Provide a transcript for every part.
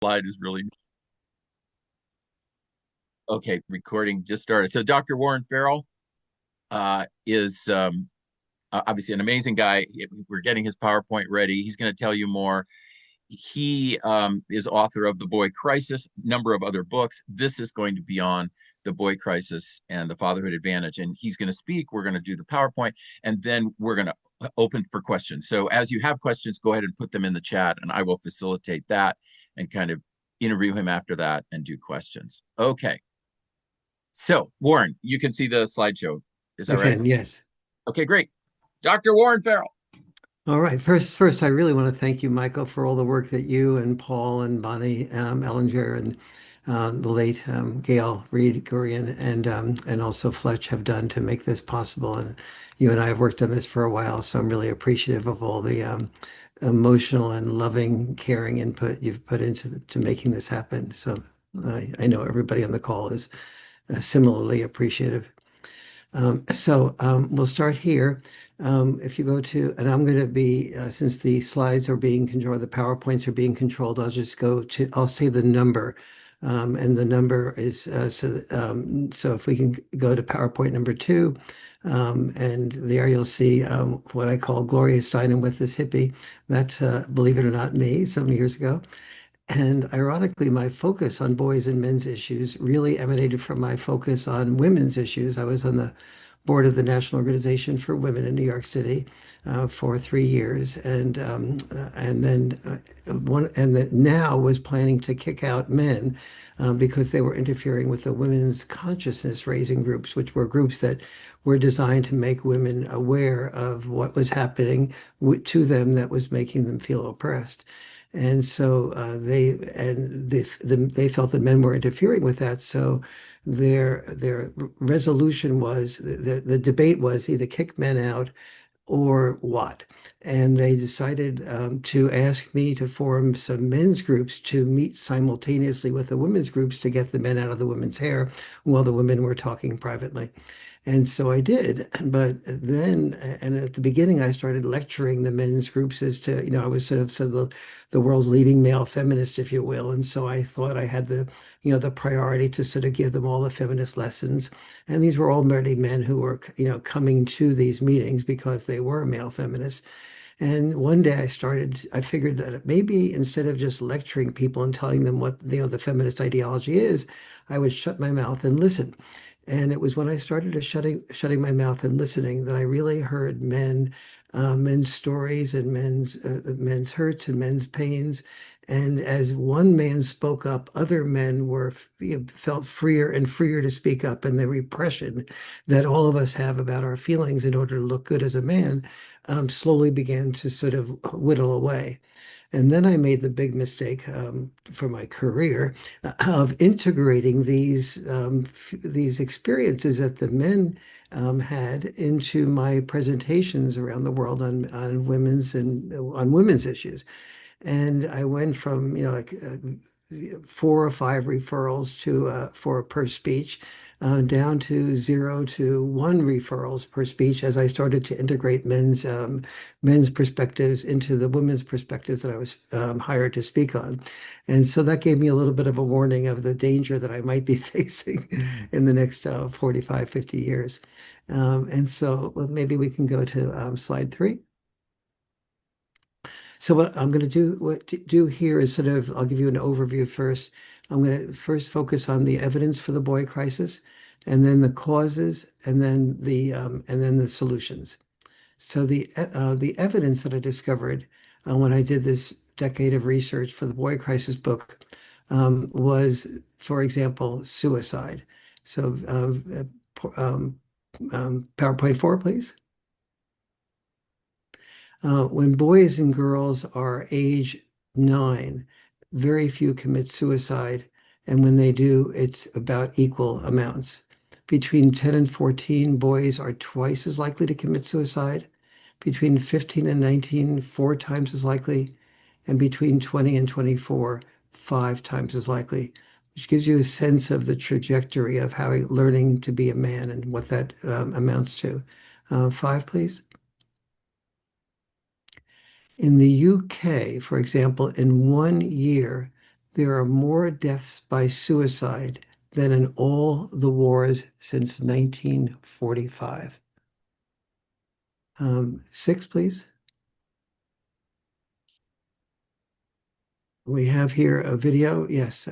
Slide is really okay. Recording just started. So Dr. Warren Farrell is obviously an amazing guy. We're getting his PowerPoint ready. He's going to tell you more. He is author of The Boy Crisis, number of other books. This is going to be on the boy crisis and the fatherhood advantage. And he's going to speak. We're going to do the PowerPoint, and then we're going to open for questions. So as you have questions, go ahead and put them in the chat, and I will facilitate that and kind of interview him after that and do questions. Okay. So, Warren, you can see the slideshow. Is I that right? can, yes. Okay, great. Dr. Warren Farrell. All right. First, I really want to thank you, Michael, for all the work that you and Paul and Bonnie Ellinger and the late Gail Reed Gurian and also Fletch have done to make this possible. And you and I have worked on this for a while, so I'm really appreciative of all the emotional and loving, caring input you've put to making this happen. So I know everybody on the call is similarly appreciative. We'll start here. If you go to, and I'm going to be, since the slides are being controlled, the PowerPoints are being controlled, I'll say the number. And the number is, so if we can go to PowerPoint number 2, and there you'll see what I call Gloria Steinem with this hippie. That's, believe it or not, me some years ago. And ironically, my focus on boys and men's issues really emanated from my focus on women's issues. I was on the board of the National Organization for Women in New York City for 3 years, and then one and the, now was planning to kick out men because they were interfering with the women's consciousness raising groups, which were groups that were designed to make women aware of what was happening to them that was making them feel oppressed. And so they felt the men were interfering with that. So their resolution was the debate was either kick men out or what. And they decided to ask me to form some men's groups to meet simultaneously with the women's groups to get the men out of the women's hair while the women were talking privately. And so I did. But then, and at the beginning, I started lecturing the men's groups as to, I was sort of the world's leading male feminist, if you will. And so I thought I had the priority to sort of give them all the feminist lessons. And these were all already men who were, coming to these meetings because they were male feminists. And one day I figured that maybe instead of just lecturing people and telling them what, the feminist ideology is, I would shut my mouth and listen. And it was when I started to shutting my mouth and listening that I really heard men's stories and men's hurts and men's pains. And as one man spoke up, other men felt freer and freer to speak up. And the repression that all of us have about our feelings in order to look good as a man slowly began to sort of whittle away. And then I made the big mistake for my career of integrating these experiences that the men had into my presentations around the world on women's issues. And I went from, like 4 or 5 referrals for per speech, down to 0 to 1 referrals per speech as I started to integrate men's perspectives into the women's perspectives that I was hired to speak on. And so that gave me a little bit of a warning of the danger that I might be facing in the next 45, 50 years. And so well, maybe we can go to slide 3. So what I'm going to do here is sort of, I'll give you an overview first. I'm going to first focus on the evidence for the boy crisis, and then the causes, and then the solutions. So the evidence that I discovered when I did this decade of research for the boy crisis book was, for example, suicide. So PowerPoint 4, please. When boys and girls are age 9, very few commit suicide. And when they do, it's about equal amounts. Between 10 and 14, boys are twice as likely to commit suicide. Between 15 and 19, 4 times as likely. And between 20 and 24, 5 times as likely, which gives you a sense of the trajectory of how learning to be a man and what that amounts to. 5, please. In the UK, for example, in 1 year, There are more deaths by suicide than in all the wars since 1945. Six, please. We have here a video. Yes.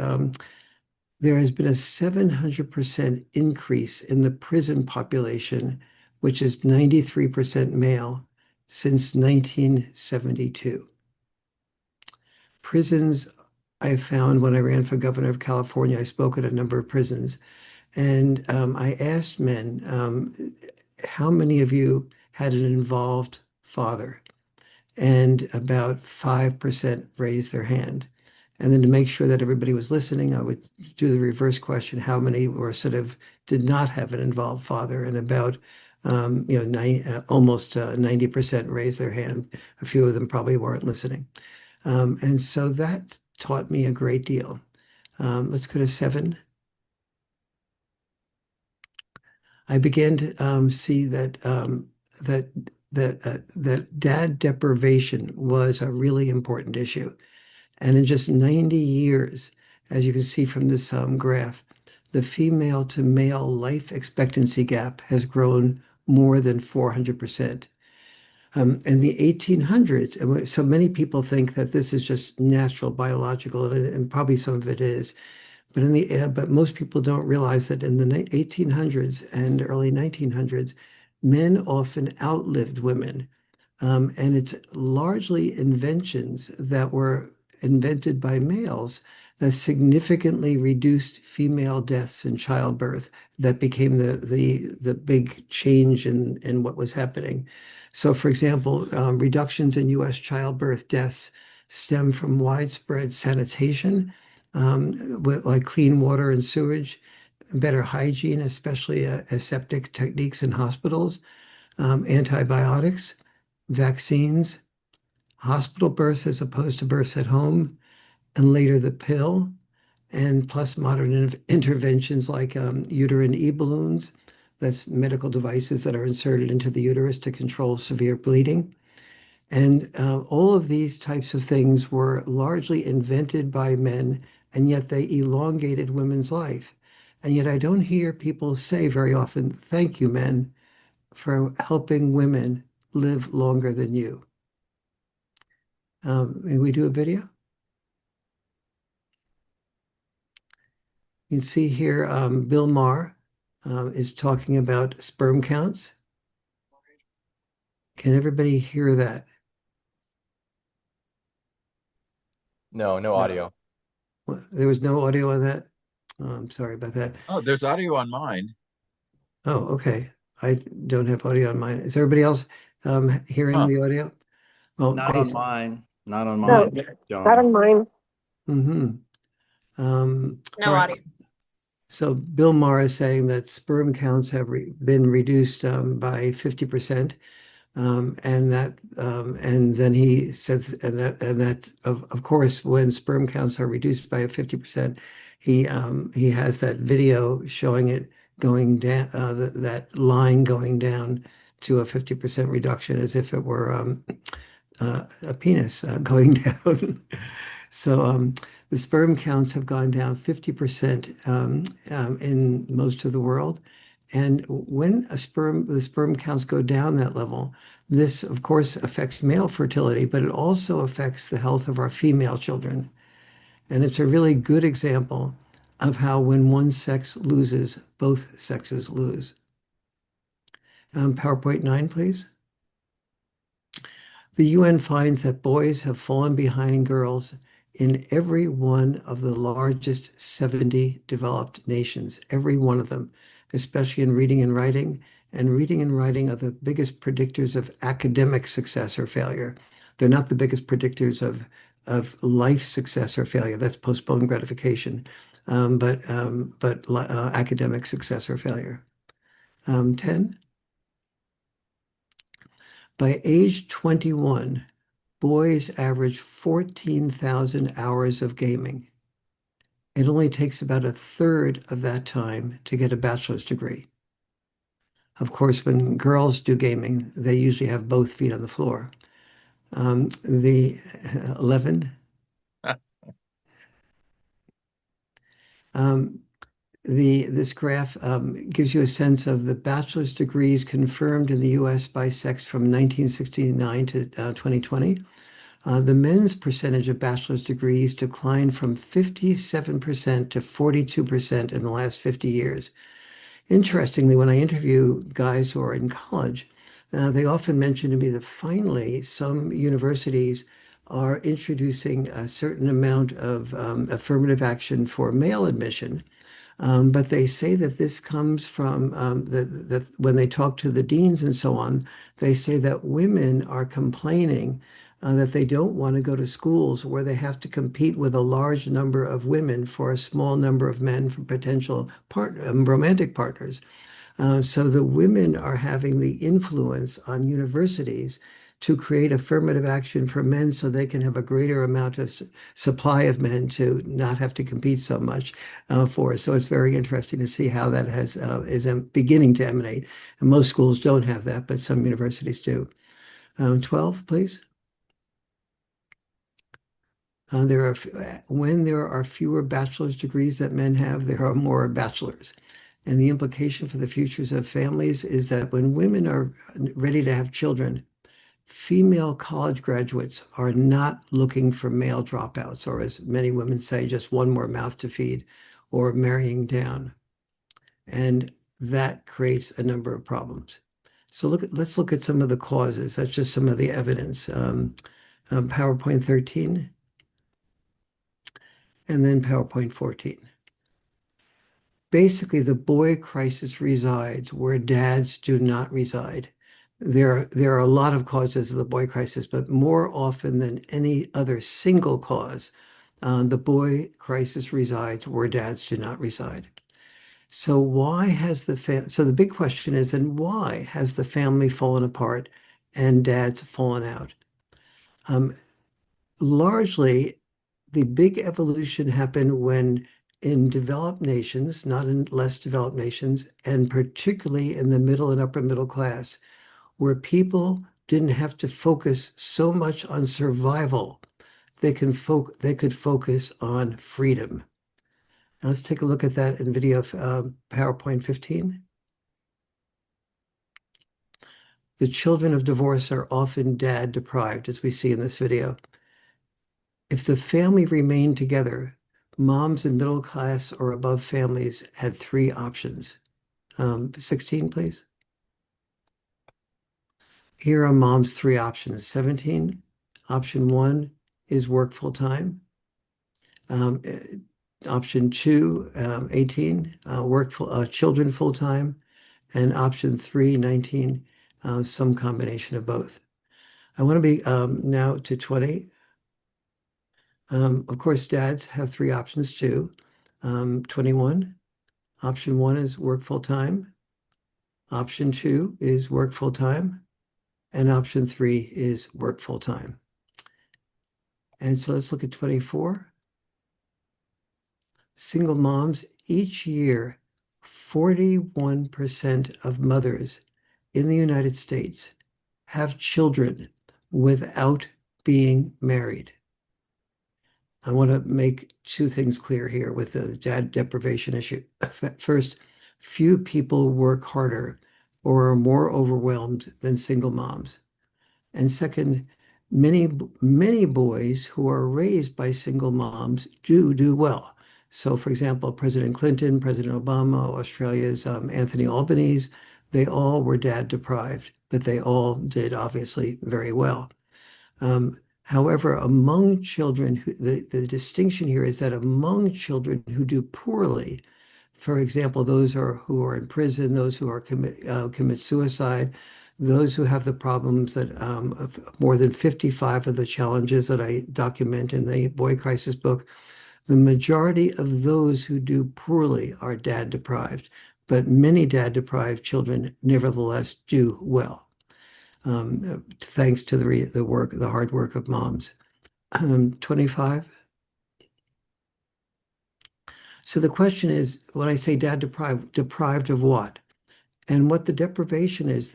There has been a 700% increase in the prison population, which is 93% male, since 1972. Prisons, I found when I ran for governor of California, I spoke at a number of prisons, and I asked men, how many of you had an involved father? And about 5% raised their hand. And then to make sure that everybody was listening, I would do the reverse question, how many were sort of did not have an involved father? And about almost 90% raised their hand. A few of them probably weren't listening. And so that taught me a great deal. Let's go to seven. I began to see that that dad deprivation was a really important issue. And in just 90 years, as you can see from this graph, the female to male life expectancy gap has grown more than 400%. In the 1800s, and so many people think that this is just natural, biological, and probably some of it is. But most people don't realize that in the 1800s and early 1900s, men often outlived women. And it's largely inventions that were invented by males that significantly reduced female deaths in childbirth that became the big change in what was happening. So, for example, reductions in U.S. childbirth deaths stem from widespread sanitation, with like clean water and sewage, better hygiene, especially aseptic techniques in hospitals, antibiotics, vaccines, hospital births as opposed to births at home, and later the pill, and plus modern interventions like uterine e-balloons. That's medical devices that are inserted into the uterus to control severe bleeding. And all of these types of things were largely invented by men, and yet they elongated women's life. And yet I don't hear people say very often, thank you, men, for helping women live longer than you. May we do a video? You can see here Bill Maher is talking about sperm counts. Can everybody hear that? No, no No. audio. There was no audio on that. Oh, I'm sorry about that. Oh, there's audio on mine. Oh, okay. I don't have audio on mine. Is everybody else hearing Huh. the audio? Well, Not on basically. mine. Not on No, mine, not John. on mine. Mm-hmm. All No right. audio. So Bill Maher is saying that sperm counts have been reduced by 50%. And then he said, and that's of course, when sperm counts are reduced by 50%, he has that video showing it going down, that line going down to a 50% reduction as if it were a penis going down. So the sperm counts have gone down 50% in most of the world. And when the sperm counts go down that level, this, of course, affects male fertility, but it also affects the health of our female children. And it's a really good example of how when one sex loses, both sexes lose. PowerPoint 9, please. The UN finds that boys have fallen behind girls in every one of the largest 70 developed nations, every one of them, especially in reading and writing. And reading and writing are the biggest predictors of academic success or failure. They're not the biggest predictors of life success or failure. That's postponed gratification, but academic success or failure. 10. By age 21, boys average 14,000 hours of gaming. It only takes about a third of that time to get a bachelor's degree. Of course, when girls do gaming, they usually have both feet on the floor. The 11, Um, this graph gives you a sense of the bachelor's degrees confirmed in the US by sex from 1969 to 2020. The men's percentage of bachelor's degrees declined from 57% to 42% in the last 50 years. Interestingly, when I interview guys who are in college, they often mention to me that finally some universities are introducing a certain amount of affirmative action for male admission. But they say that this comes from that when they talk to the deans and so on, they say that women are complaining that they don't want to go to schools where they have to compete with a large number of women for a small number of men for potential romantic partners. So the women are having the influence on universities to create affirmative action for men so they can have a greater amount of supply of men to not have to compete so much for. So it's very interesting to see how that is beginning to emanate. And most schools don't have that, but some universities do. 12, please. When there are fewer bachelor's degrees that men have, there are more bachelors. And the implication for the futures of families is that when women are ready to have children, female college graduates are not looking for male dropouts, or as many women say, just one more mouth to feed, or marrying down. And that creates a number of problems. So let's look at some of the causes. That's just some of the evidence. PowerPoint 13 and then PowerPoint 14. Basically, the boy crisis resides where dads do not reside. There are a lot of causes of the boy crisis, but more often than any other single cause, the boy crisis resides where dads do not reside. So so the big question is then why has the family fallen apart and dads fallen out? Um, Largely, the big evolution happened when in developed nations, not in less developed nations, and particularly in the middle and upper middle class, where people didn't have to focus so much on survival, they could focus on freedom. Now let's take a look at that in video PowerPoint 15. The children of divorce are often dad deprived, as we see in this video. If the family remained together, moms in middle class or above families had three options. 16, please. Here are mom's three options. 17, option one is work full time. Option two, 18, children full time. And option three, 19, some combination of both. I want to be now to 20. Of course, dads have three options too. 21, option one is work full time. Option two is work full time. And option three is work full time. And so let's look at 24. Single moms, each year, 41% of mothers in the United States have children without being married. I want to make two things clear here with the dad deprivation issue. First, few people work harder or are more overwhelmed than single moms. And second, many boys who are raised by single moms do well. So, for example, President Clinton, President Obama, Australia's Anthony Albanese, they all were dad deprived, but they all did obviously very well. However, among children, the distinction here is that among children who do poorly, for example, who are in prison, those who are commit suicide, those who have the problems that more than 55 of the challenges that I document in the Boy Crisis book, the majority of those who do poorly are dad deprived, but many dad deprived children nevertheless do well. Thanks to the hard work of moms. 25. So the question is, when I say dad deprived of what? And what the deprivation is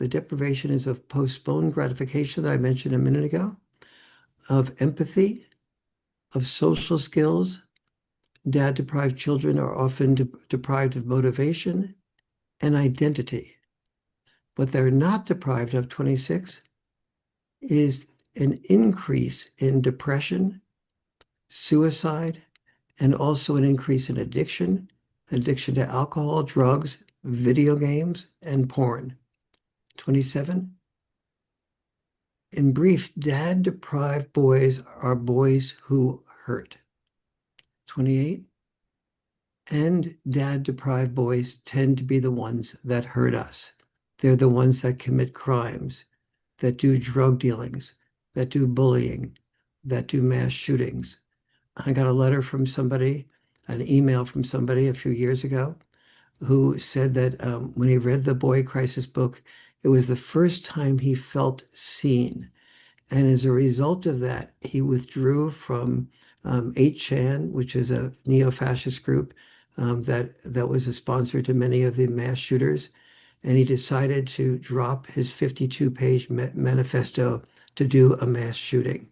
of postponed gratification that I mentioned a minute ago, of empathy, of social skills, Dad-deprived children are often deprived of motivation and identity. What they're not deprived of, 26, is an increase in depression, suicide, and also an increase in addiction to alcohol, drugs, video games, and porn. 27. In brief, dad-deprived boys are boys who hurt. 28. And dad-deprived boys tend to be the ones that hurt us. They're the ones that commit crimes, that do drug dealings, that do bullying, that do mass shootings. I got a letter from somebody, an email from somebody a few years ago who said that when he read the Boy Crisis book, it was the first time he felt seen. And as a result of that, he withdrew from 8chan, which is a neo-fascist group that was a sponsor to many of the mass shooters. And he decided to drop his 52-page manifesto to do a mass shooting.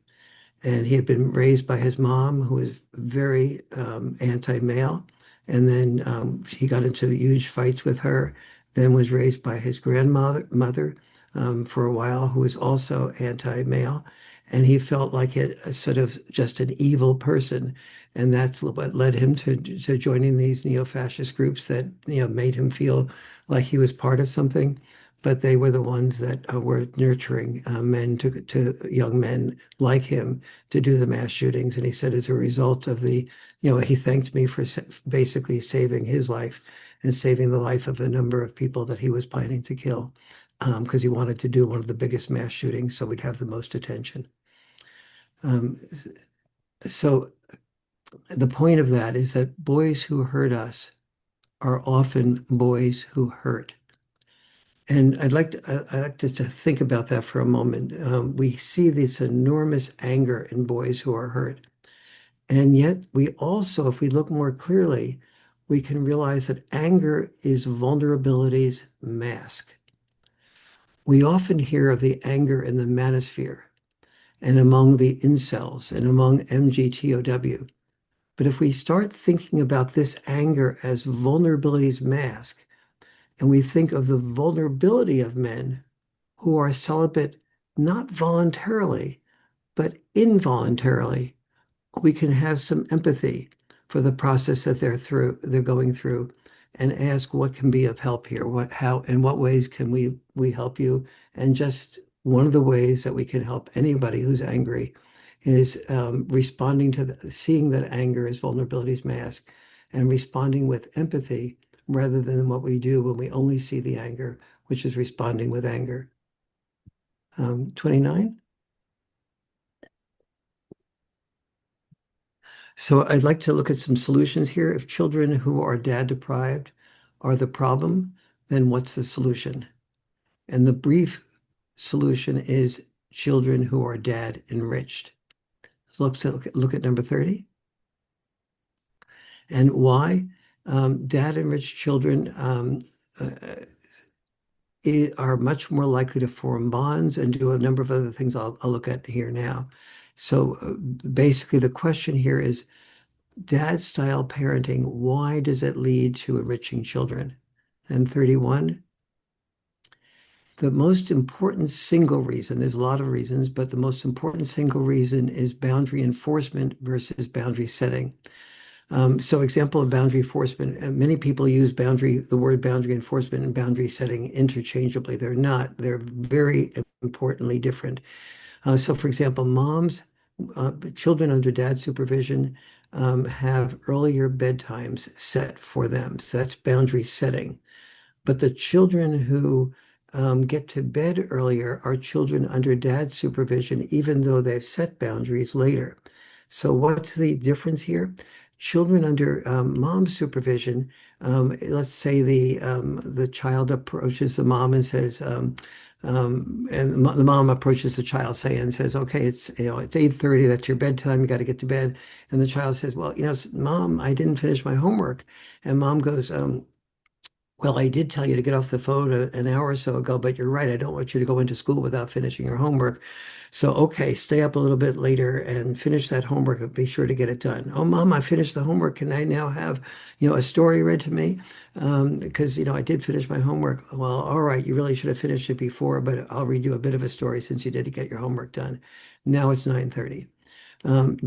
And he had been raised by his mom, who was very anti-male. And then he got into huge fights with her, then was raised by his grandmother for a while, who was also anti-male. And he felt like a sort of just an evil person. And that's what led him to joining these neo-fascist groups that, made him feel like he was part of something. But they were the ones that were nurturing men to young men like him to do the mass shootings. And he said, as a result of he thanked me for basically saving his life and saving the life of a number of people that he was planning to kill because he wanted to do one of the biggest mass shootings so we'd have the most attention. Um, so the point of that is that boys who hurt us are often boys who hurt. And I'd like just to think about that for a moment. We see this enormous anger in boys who are hurt. And yet we also, if we look more clearly, we can realize that anger is vulnerability's mask. We often hear of the anger in the manosphere and among the incels and among MGTOW. But if we start thinking about this anger as vulnerability's mask, and we think of the vulnerability of men who are celibate not voluntarily, but involuntarily, we can have some empathy for the process that they're going through and ask what can be of help here, in what ways can we help you? And just one of the ways that we can help anybody who's angry is responding to seeing that anger as vulnerability's mask and responding with empathy rather than what we do when we only see the anger, which is responding with anger. 29. So I'd like to look at some solutions here. If children who are dad deprived are the problem, then what's the solution? And the brief solution is children who are dad enriched. So let's look at number 30. And why? Dad enriched children are much more likely to form bonds and do a number of other things I'll look at here now. So basically the question here is, dad style parenting, why does it lead to enriching children? And 31, the most important single reason, there's a lot of reasons, but the most important single reason is boundary enforcement versus boundary setting. So example of boundary enforcement, many people use the word boundary enforcement and boundary setting interchangeably. They're not, they're very importantly different. So for example, children under dad supervision have earlier bedtimes set for them. So that's boundary setting. But the children who get to bed earlier are children under dad supervision, even though they've set boundaries later. So what's the difference here? Children under mom supervision, let's say the child approaches the mom and says, and the mom approaches the child, and says, "Okay, it's 8:30. That's your bedtime. You got to get to bed." And the child says, "Well, Mom, I didn't finish my homework." And mom goes, well, I did tell you to get off the phone an hour or so ago, but you're right. I don't want you to go into school without finishing your homework. So, okay, stay up a little bit later and finish that homework and be sure to get it done. Oh, Mom, I finished the homework. Can I now have, a story read to me? Because, I did finish my homework. Well, all right, you really should have finished it before, but I'll read you a bit of a story since you did get your homework done. Now it's 9:30.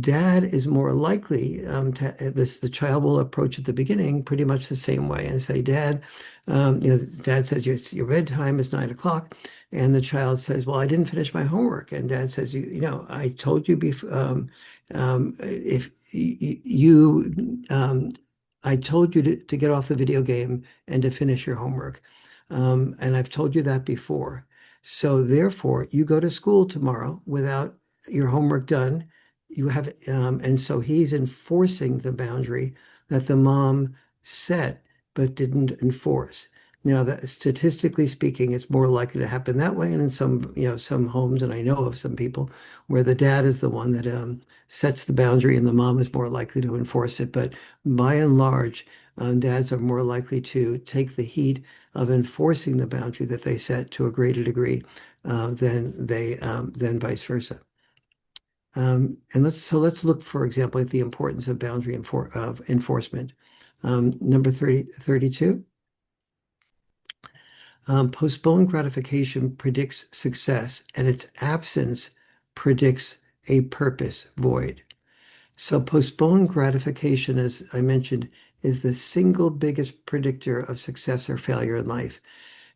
Dad is more likely the child will approach at the beginning pretty much the same way and say, Dad, Dad says your bedtime is 9 o'clock. And the child says, well, I didn't finish my homework. And Dad says, I told you before, if I told you to get off the video game and to finish your homework. And I've told you that before. So therefore, you go to school tomorrow without your homework done. And so he's enforcing the boundary that the mom set but didn't enforce. Now, that statistically speaking, it's more likely to happen that way. And in some homes, and I know of some people where the dad is the one that sets the boundary and the mom is more likely to enforce it. But by and large, dads are more likely to take the heat of enforcing the boundary that they set to a greater degree than vice versa. And let's look, for example, at the importance of boundary of enforcement. Number 32. Postponed gratification predicts success, and its absence predicts a purpose void. So postponed gratification, as I mentioned, is the single biggest predictor of success or failure in life.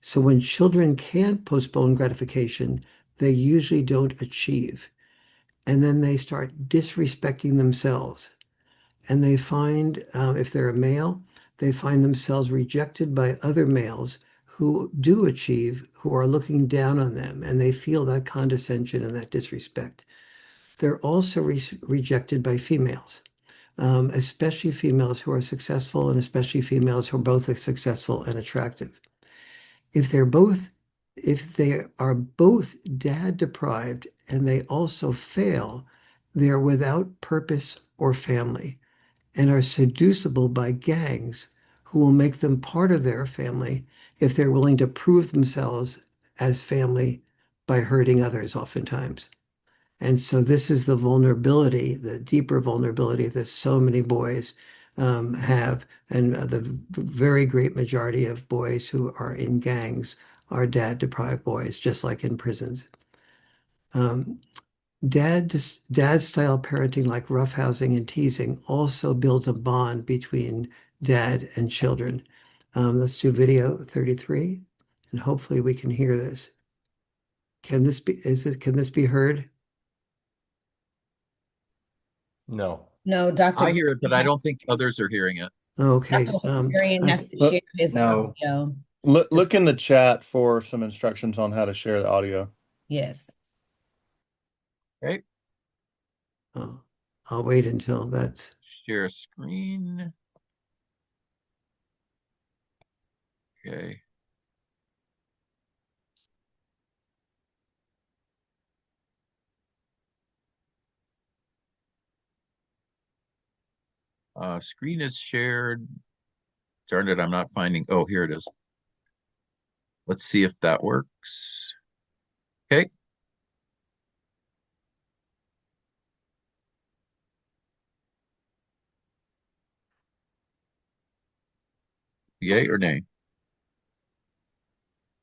So when children can't postpone gratification, they usually don't achieve. And then they start disrespecting themselves. And they find, if they're a male, they find themselves rejected by other males who do achieve, who are looking down on them, and they feel that condescension and that disrespect. They're also rejected by females, especially females who are successful and especially females who are both successful and attractive. If they're both, if they are both dad deprived and they also fail, they're without purpose or family and are seducible by gangs who will make them part of their family if they're willing to prove themselves as family by hurting others oftentimes. And so this is the vulnerability, the deeper vulnerability that so many boys have. And the very great majority of boys who are in gangs are dad deprived boys, just like in prisons. Um, dad style parenting, like roughhousing and teasing, also builds a bond between dad and children. Let's do video 33, and hopefully we can hear this. Can this be heard? No. No, Dr. I hear it, but I don't think others are hearing it. Okay. Darian has to Look, share his no. audio. Look in the chat for some instructions on how to share the audio. Yes. Okay, Oh, I'll wait until that's. share screen. Okay. Screen is shared. Darn it, I'm not finding. Oh, here it is. Let's see if that works. Okay. Yay or nay?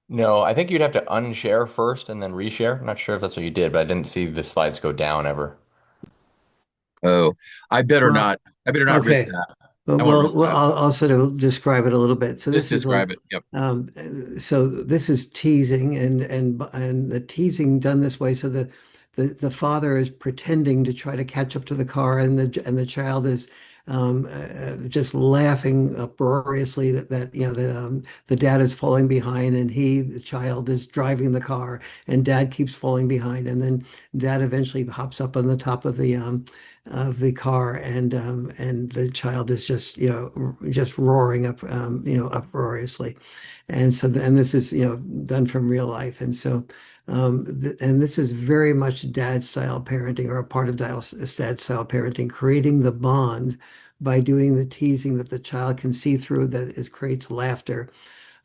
No, I think you'd have to unshare first and then reshare. I'm not sure if that's what you did, but I didn't see the slides go down ever. Oh, I better Well, not. I better not risk okay. that. Well, I won't well, risk well, that. I'll sort of describe it a little bit. So Just this is a describe it. Yep. um, so this is teasing, and the teasing done this way. So the father is pretending to try to catch up to the car, and the child is just laughing uproariously that the dad is falling behind, and the child is driving the car, and dad keeps falling behind, and then dad eventually hops up on the top of the car, and the child is just roaring up uproariously. And so and this is done from real life. And so and this is very much dad style parenting, or a part of dad style parenting, creating the bond by doing the teasing that the child can see through, that creates laughter.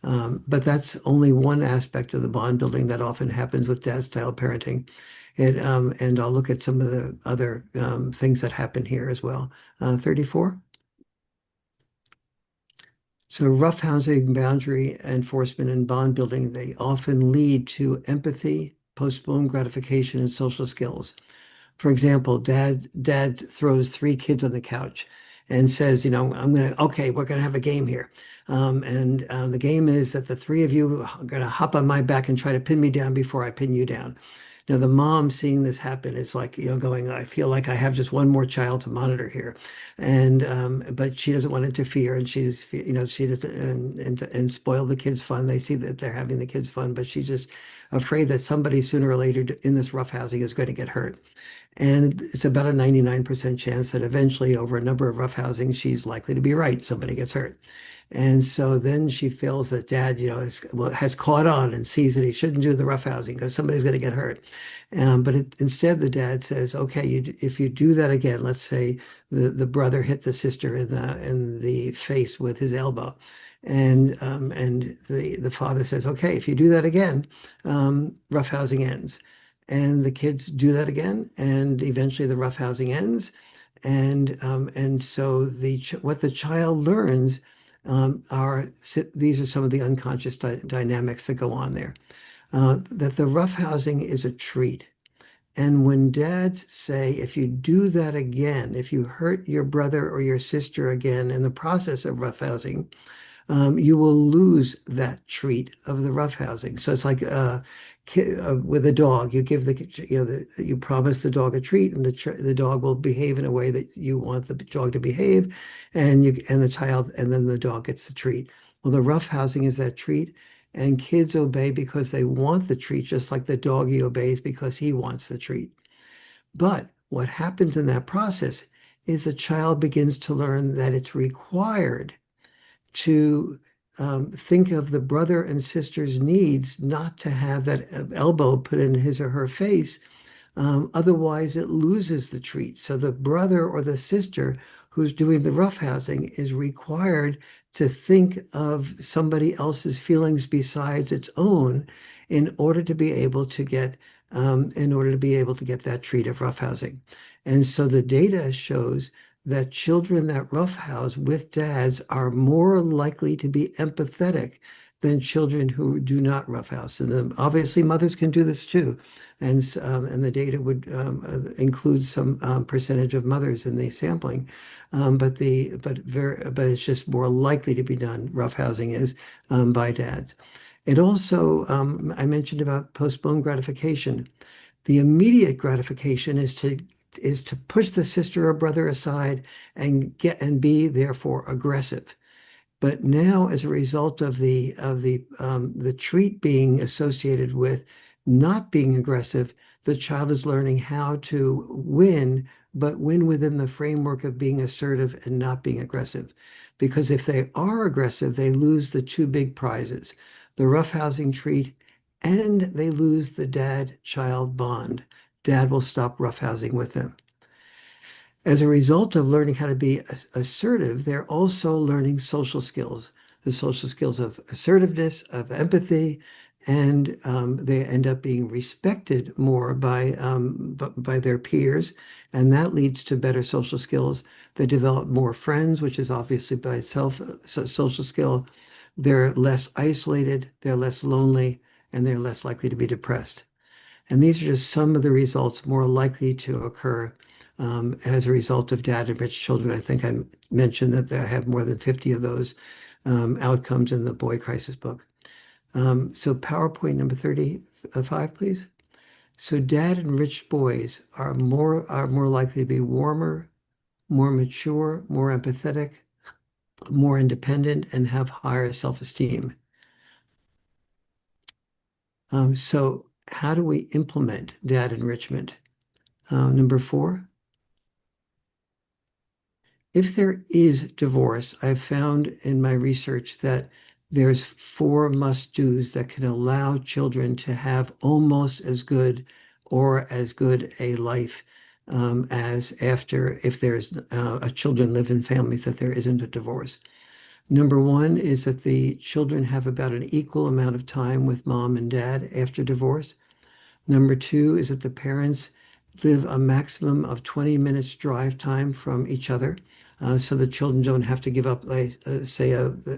But that's only one aspect of the bond building that often happens with dad-style parenting. And I'll look at some of the other things that happen here as well. 34. So roughhousing, boundary enforcement, and bond building, they often lead to empathy, postponed gratification, and social skills. For example, dad throws three kids on the couch and says, okay, we're gonna have a game here. And the game is that the three of you are gonna hop on my back and try to pin me down before I pin you down. Now, the mom seeing this happen is like, going, I feel like I have just one more child to monitor here. And but she doesn't want to interfere, and she doesn't and spoil the kids' fun. They see that they're having the kids' fun, but she's just afraid that somebody sooner or later in this roughhousing is going to get hurt. And it's about a 99% chance that eventually, over a number of roughhousings, she's likely to be right. Somebody gets hurt. And so then she feels that dad, has caught on and sees that he shouldn't do the roughhousing because somebody's going to get hurt. But instead, the dad says, okay, if you do that again, let's say the brother hit the sister in the face with his elbow. And the father says, okay, if you do that again, roughhousing ends. And the kids do that again, and eventually the roughhousing ends. And so what the child learns these are some of the unconscious dynamics that go on there. That the roughhousing is a treat. And when dads say, if you do that again, if you hurt your brother or your sister again in the process of roughhousing, you will lose that treat of the roughhousing. So it's like with a dog, you give you promise the dog a treat, and the dog will behave in a way that you want the dog to behave, and then the dog gets the treat. Well, the roughhousing is that treat, and kids obey because they want the treat, just like the doggy obeys because he wants the treat. But what happens in that process is the child begins to learn that it's required to think of the brother and sister's needs, not to have that elbow put in his or her face. Otherwise, it loses the treat. So the brother or the sister who's doing the roughhousing is required to think of somebody else's feelings besides its own in order to be able to get that treat of roughhousing. And so the data shows that children that roughhouse with dads are more likely to be empathetic than children who do not roughhouse. And then obviously mothers can do this too. And the data would include some percentage of mothers in the sampling. But it's just more likely to be done, roughhousing is, by dads. It also, I mentioned about postponed gratification. The immediate gratification is to push the sister or brother aside and be therefore aggressive. But now, as a result of the treat being associated with not being aggressive, the child is learning how to win, but win within the framework of being assertive and not being aggressive. Because if they are aggressive, they lose the two big prizes, the roughhousing treat, and they lose the dad-child bond. Dad will stop roughhousing with them. As a result of learning how to be assertive, they're also learning social skills, the social skills of assertiveness, of empathy, and they end up being respected more by their peers, and that leads to better social skills. They develop more friends, which is obviously by itself a social skill. They're less isolated, they're less lonely, and they're less likely to be depressed. And these are just some of the results more likely to occur as a result of dad-enriched children. I think I mentioned that I have more than 50 of those outcomes in the Boy Crisis book. So PowerPoint number 35, please. So dad-enriched boys are more likely to be warmer, more mature, more empathetic, more independent, and have higher self-esteem. So how do we implement dad enrichment? Number 4. If there is divorce, I've found in my research that there's 4 must-dos that can allow children to have almost as good or as good a life as after, if there's children live in families that there isn't a divorce. Number one is that the children have about an equal amount of time with mom and dad after divorce. Number two is that the parents live a maximum of 20 minutes drive time from each other. So the children don't have to give up, say,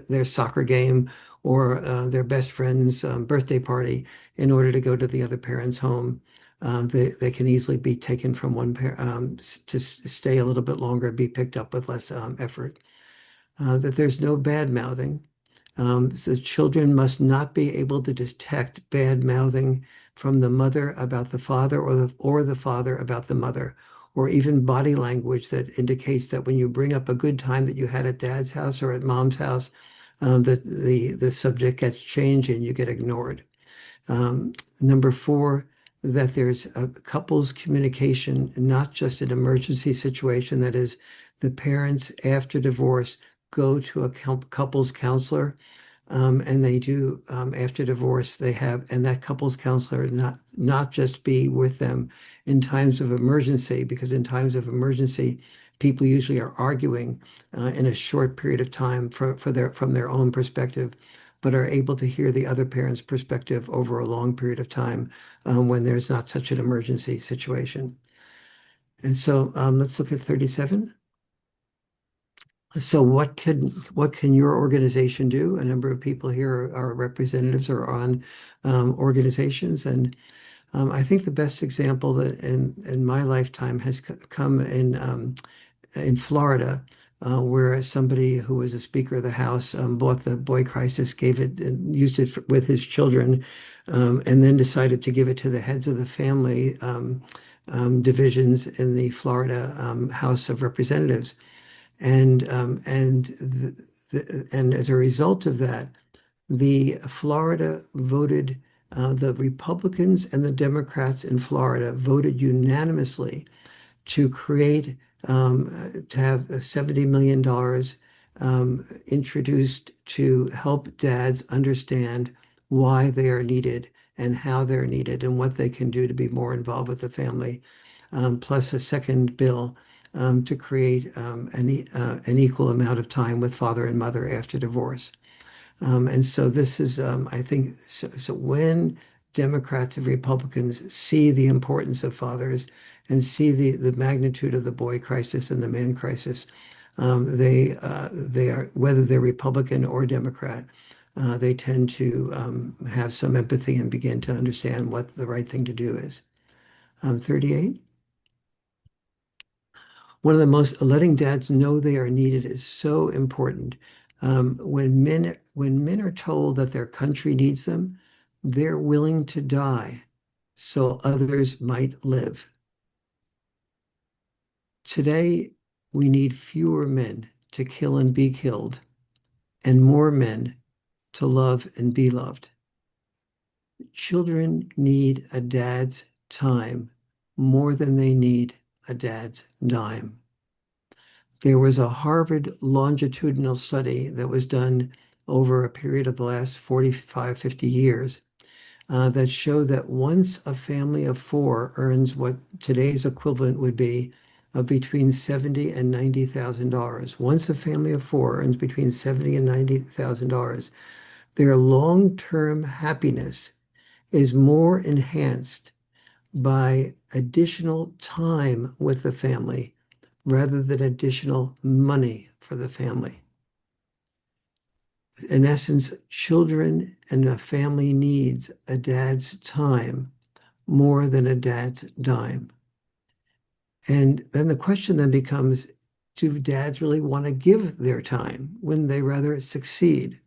their soccer game or their best friend's birthday party in order to go to the other parent's home. They can easily be taken from one parent to stay a little bit longer, be picked up with less effort. That there's no bad mouthing. So children must not be able to detect bad mouthing from the mother about the father or the father about the mother, or even body language that indicates that when you bring up a good time that you had at dad's house or at mom's house, that the subject gets changed and you get ignored. Number four, that there's a couples communication, not just an emergency situation. That is, the parents after divorce go to a couples counselor, and they do after divorce. They have, and that couples counselor not just be with them in times of emergency, because in times of emergency, people usually are arguing in a short period of time from their own perspective, but are able to hear the other parent's perspective over a long period of time when there's not such an emergency situation. And so let's look at 37. So what can your organization do? A number of people here are representatives or on organizations, and I think the best example that in my lifetime has come in Florida, where somebody who was a Speaker of the House bought the boy crisis, gave it and used it with his children, and then decided to give it to the heads of the family divisions in the Florida House of Representatives. And as a result of that, the Florida voted, the Republicans and the Democrats in Florida voted unanimously to create, to have $70 million introduced to help dads understand why they are needed and how they're needed and what they can do to be more involved with the family, plus a second bill to create an equal amount of time with father and mother after divorce. And so this is, I think, so when Democrats and Republicans see the importance of fathers and see the magnitude of the boy crisis and the man crisis, they are, whether they're Republican or Democrat, they tend to have some empathy and begin to understand what the right thing to do is. 38. One of the most letting dads know they are needed is so important. When men are told that their country needs them, they're willing to die so others might live. Today, we need fewer men to kill and be killed, and more men to love and be loved. Children need a dad's time more than they need a dad's dime. There was a Harvard longitudinal study that was done over a period of the last 45, 50 years that showed that once a family of four earns what today's equivalent would be of between $70,000 and $90,000, once a family of four earns between $70,000 and $90,000, their long-term happiness is more enhanced by additional time with the family rather than additional money for the family. In essence, children and a family needs a dad's time more than a dad's dime. And then the question then becomes, do dads really want to give their time? Wouldn't they rather succeed?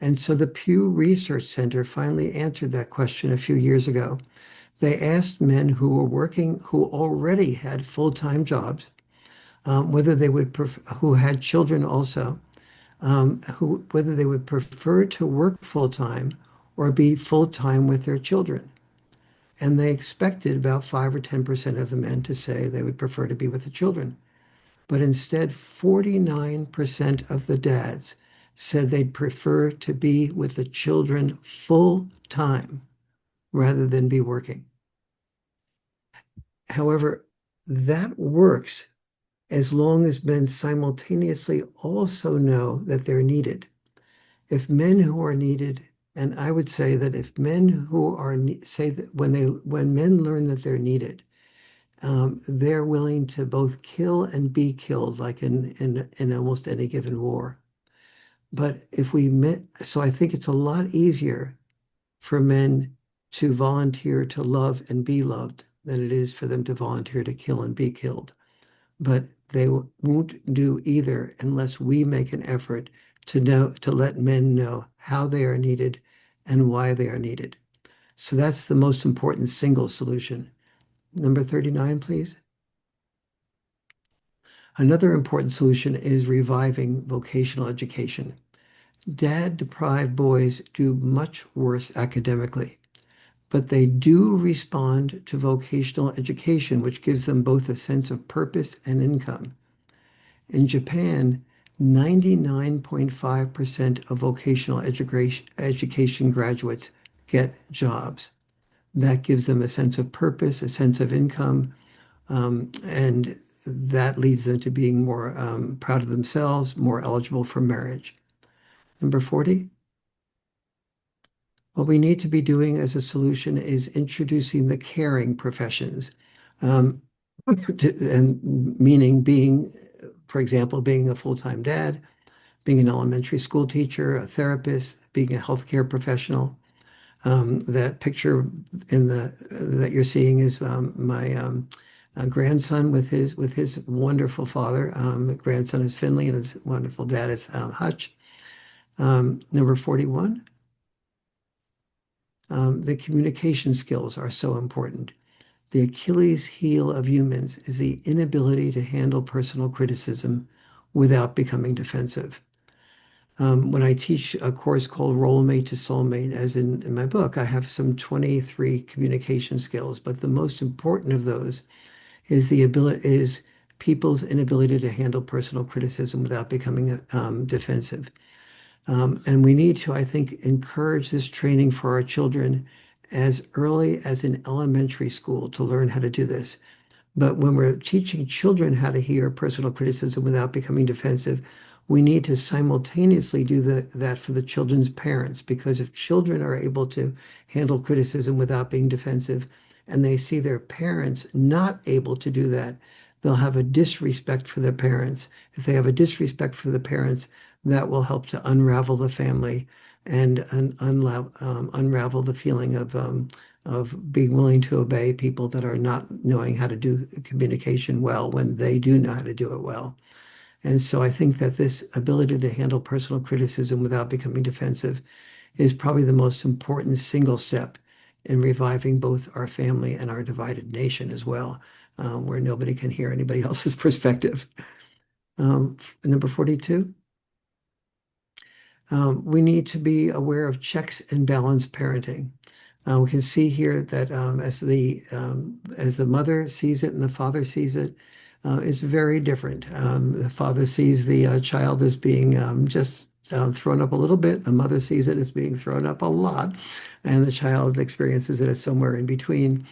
And so the Pew Research Center finally answered that question a few years ago. They asked men who were working, who already had full-time jobs, whether they would, who had children also, whether they would prefer to work full-time or be full-time with their children. And they expected about 5 or 10% of the men to say they would prefer to be with the children. But instead, 49% of the dads said they'd prefer to be with the children full-time rather than be working. However, that works as long as men simultaneously also know that they're needed. If men who are needed, and I would say that if men who are say that when men learn that they're needed, they're willing to both kill and be killed, like in almost any given war. But if we met, so I think it's a lot easier for men to volunteer to love and be loved than it is for them to volunteer to kill and be killed. But they won't do either unless we make an effort to let men know how they are needed and why they are needed. So that's the most important single solution. Number 39, please. Another important solution is reviving vocational education. Dad-deprived boys do much worse academically, but they do respond to vocational education, which gives them both a sense of purpose and income. In Japan, 99.5% of vocational education graduates get jobs. That gives them a sense of purpose, a sense of income, and that leads them to being more proud of themselves, more eligible for marriage. Number 40. What we need to be doing as a solution is introducing the caring professions, um, and meaning being, for example, being a full-time dad, being an elementary school teacher, a therapist, being a healthcare professional. That picture that you're seeing is my grandson with his wonderful father. Grandson is Finley, and his wonderful dad is Hutch. Number 41. The communication skills are so important. The Achilles heel of humans is the inability to handle personal criticism without becoming defensive. When I teach a course called Role Mate to Soulmate, as in my book, I have some 23 communication skills, but the most important of those is people's inability to handle personal criticism without becoming defensive. And we need to, I think, encourage this training for our children as early as in elementary school to learn how to do this. But when we're teaching children how to hear personal criticism without becoming defensive, we need to simultaneously do that for the children's parents, because if children are able to handle criticism without being defensive and they see their parents not able to do that, they'll have a disrespect for their parents. If they have a disrespect for the parents, that will help to unravel the family and unravel the feeling of being willing to obey people that are not knowing how to do communication well when they do know how to do it well. And so I think that this ability to handle personal criticism without becoming defensive is probably the most important single step in reviving both our family and our divided nation as well, where nobody can hear anybody else's perspective. Number 42. We need to be aware of checks and balance parenting. We can see here that as the mother sees it and the father sees it, it's very different. The father sees the child as being just thrown up a little bit. The mother sees it as being thrown up a lot, and the child experiences it as somewhere in between.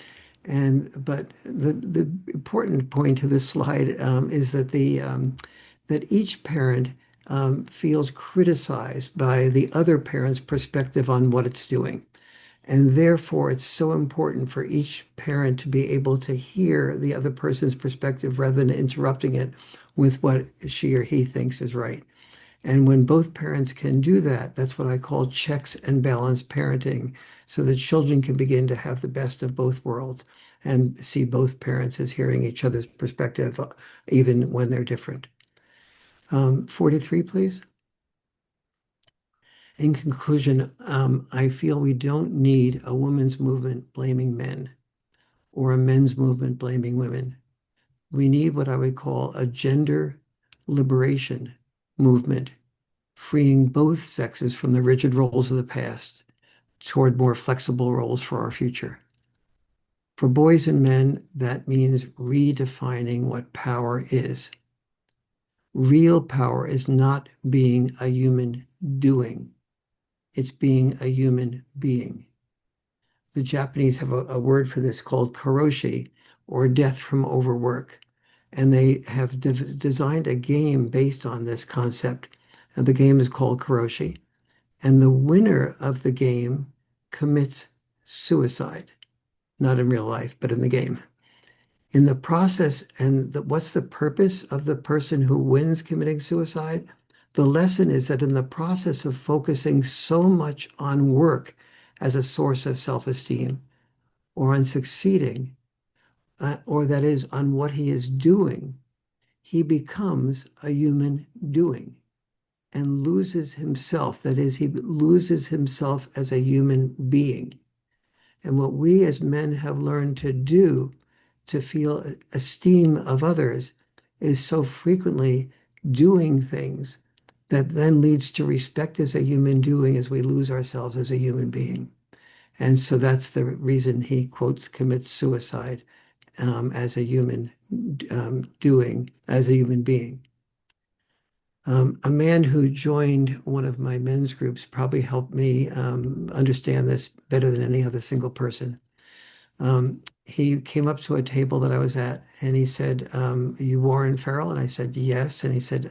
But the important point to this slide is that that each parent feels criticized by the other parent's perspective on what it's doing. And therefore, it's so important for each parent to be able to hear the other person's perspective rather than interrupting it with what she or he thinks is right. And when both parents can do that, that's what I call checks and balance parenting, so that children can begin to have the best of both worlds and see both parents as hearing each other's perspective, even when they're different. 43, please. In conclusion, I feel we don't need a women's movement blaming men or a men's movement blaming women. We need what I would call a gender liberation movement, freeing both sexes from the rigid roles of the past toward more flexible roles for our future. For boys and men, that means redefining what power is. Real power is not being a human doing. It's being a human being. The Japanese have a word for this called karoshi, or death from overwork. And they have designed a game based on this concept. And the game is called Kuroshi. And the winner of the game commits suicide, not in real life, but in the game. In the process, and what's the purpose of the person who wins committing suicide? The lesson is that in the process of focusing so much on work as a source of self-esteem or on succeeding, or that is on what he is doing, he becomes a human doing and loses himself. That is, he loses himself as a human being. And what we as men have learned to do to feel esteem of others is so frequently doing things that then leads to respect as a human doing as we lose ourselves as a human being. And so that's the reason he quotes commits suicide as a human doing, as a human being. A man who joined one of my men's groups probably helped me understand this better than any other single person. He came up to a table that I was at and he said, you Warren Farrell? And I said, yes. And he said,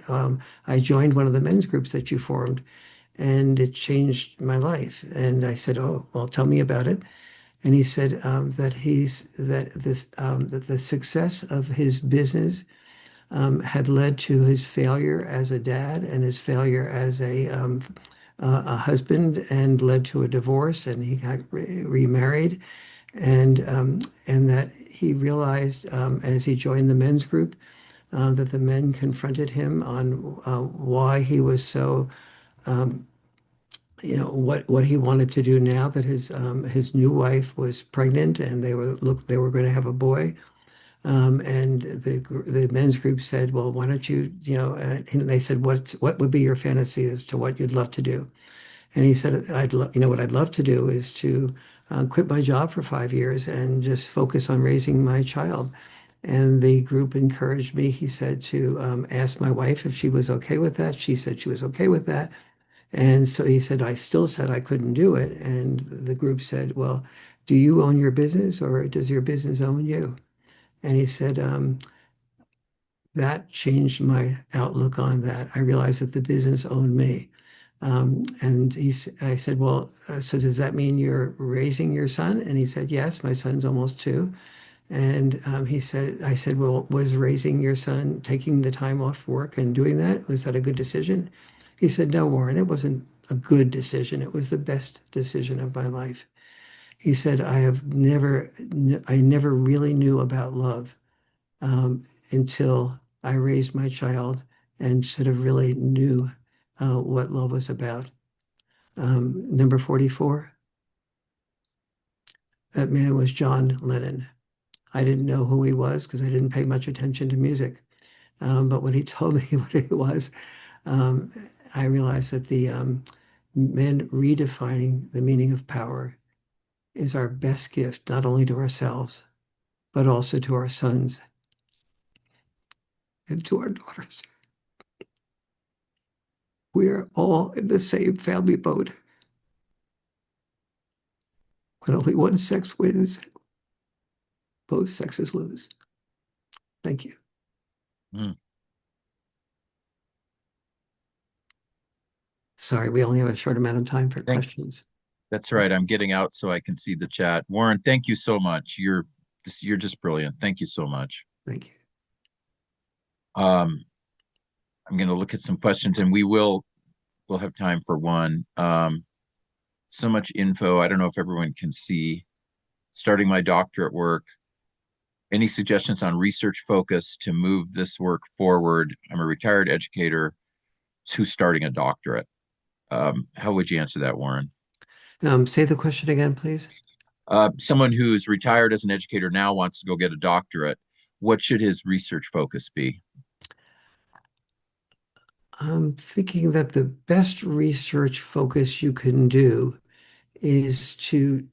I joined one of the men's groups that you formed and it changed my life. And I said, oh, well, tell me about it. And he said that the success of his business had led to his failure as a dad and his failure as a husband and led to a divorce and he got remarried and that he realized as he joined the men's group that the men confronted him on why he was so what he wanted to do now that his new wife was pregnant and they were going to have a boy. And the men's group said, well, why don't and they said, what would be your fantasy as to what you'd love to do? And he said, what I'd love to do is to quit my job for 5 years and just focus on raising my child. And the group encouraged me, he said, to ask my wife if she was okay with that. She said she was okay with that. And so he said, I still said I couldn't do it. And the group said, well, do you own your business or does your business own you? And he said, that changed my outlook on that. I realized that the business owned me. I said, well, so does that mean you're raising your son? And he said, yes, my son's almost 2. And I said, well, was raising your son, taking the time off work and doing that, was that a good decision? He said, no, Warren, it wasn't a good decision. It was the best decision of my life. He said, I never really knew about love until I raised my child and sort of really knew what love was about. Number 44, that man was John Lennon. I didn't know who he was because I didn't pay much attention to music. But when he told me what it was, um, I realized that the men redefining the meaning of power is our best gift, not only to ourselves, but also to our sons and to our daughters. We are all in the same family boat. When only one sex wins, both sexes lose. Thank you. Mm. Sorry, we only have a short amount of time for Thank, questions. that's right. I'm getting out so I can see the chat. Warren, thank you so much. You're just brilliant. Thank you so much. Thank you. Um, I'm going to look at some questions and we'll have time for one. So much info. I don't know if everyone can see. Starting my doctorate work. Any suggestions on research focus to move this work forward? I'm a retired educator who's starting a doctorate. How would you answer that, Warren? Say the question again, please. Someone who's retired as an educator now wants to go get a doctorate. What should his research focus be? I'm thinking that the best research focus you can do is to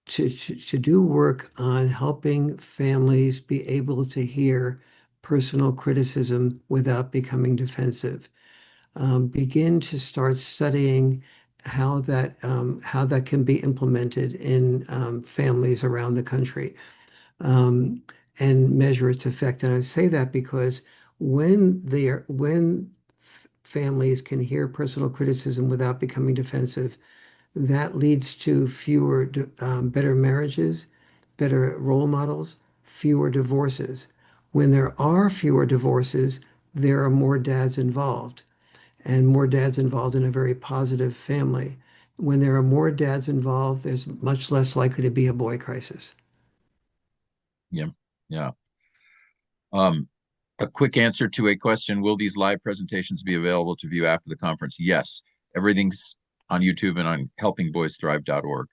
do work on helping families be able to hear personal criticism without becoming defensive. Begin to start studying how that can be implemented in families around the country. Um, and measure its effect. And I say that because when families can hear personal criticism without becoming defensive, that leads to better marriages, better role models, fewer divorces. When there are fewer divorces, there are more dads involved, and more dads involved in a very positive family. When there are more dads involved, there's much less likely to be a boy crisis. Yeah. Yeah. Um, a quick answer to a question: will these live presentations be available to view after the conference? Yes. Everything's on YouTube and on helpingboysthrive.org.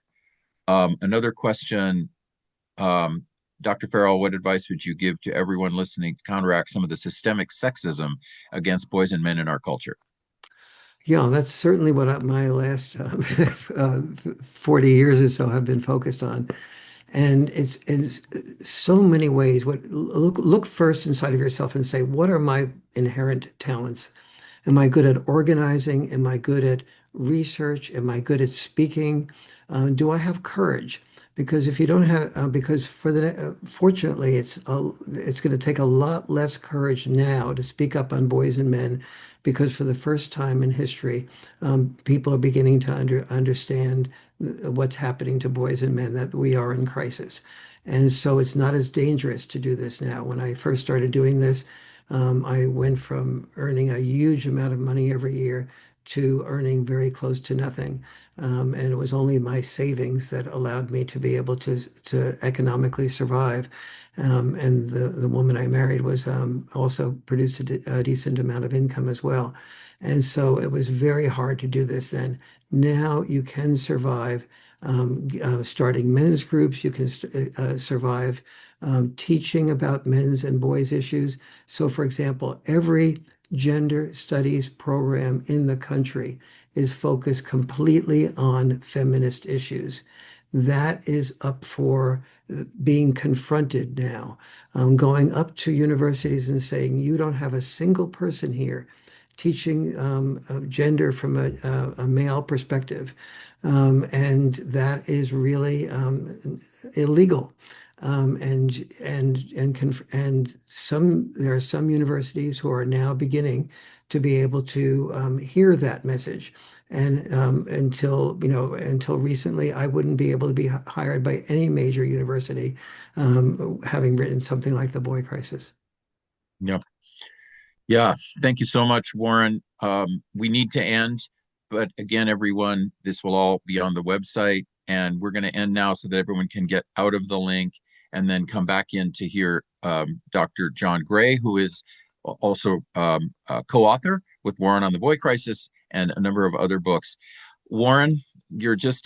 Another question, um, Dr. Farrell, what advice would you give to everyone listening to counteract some of the systemic sexism against boys and men in our culture? Yeah, that's certainly what my last 40 years or so have been focused on. And it's in so many ways. Look first inside of yourself and say, what are my inherent talents? Am I good at organizing? Am I good at research? Am I good at speaking? Do I have courage? Because if you don't have, because fortunately, it's going to take a lot less courage now to speak up on boys and men, because for the first time in history, people are beginning to understand what's happening to boys and men, that we are in crisis. And so it's not as dangerous to do this now. When I first started doing this, I went from earning a huge amount of money every year to earning very close to nothing. And it was only my savings that allowed me to be able to economically survive. And the woman I married was also produced a decent amount of income as well. And so it was very hard to do this then. Now you can survive starting men's groups. You can survive teaching about men's and boys' issues. So, for example, every gender studies program in the country is focused completely on feminist issues. That is up for being confronted now. Going up to universities and saying, you don't have a single person here teaching gender from a male perspective. And that is really illegal. There are some universities who are now beginning to be able to hear that message. And until recently, I wouldn't be able to be hired by any major university, having written something like The Boy Crisis. Yeah. Yeah. Thank you so much, Warren. We need to end, but again, everyone, this will all be on the website, and we're going to end now so that everyone can get out of the link and then come back in to hear Dr. John Gray, who is also a co-author with Warren on the Boy Crisis and a number of other books. Warren, you're just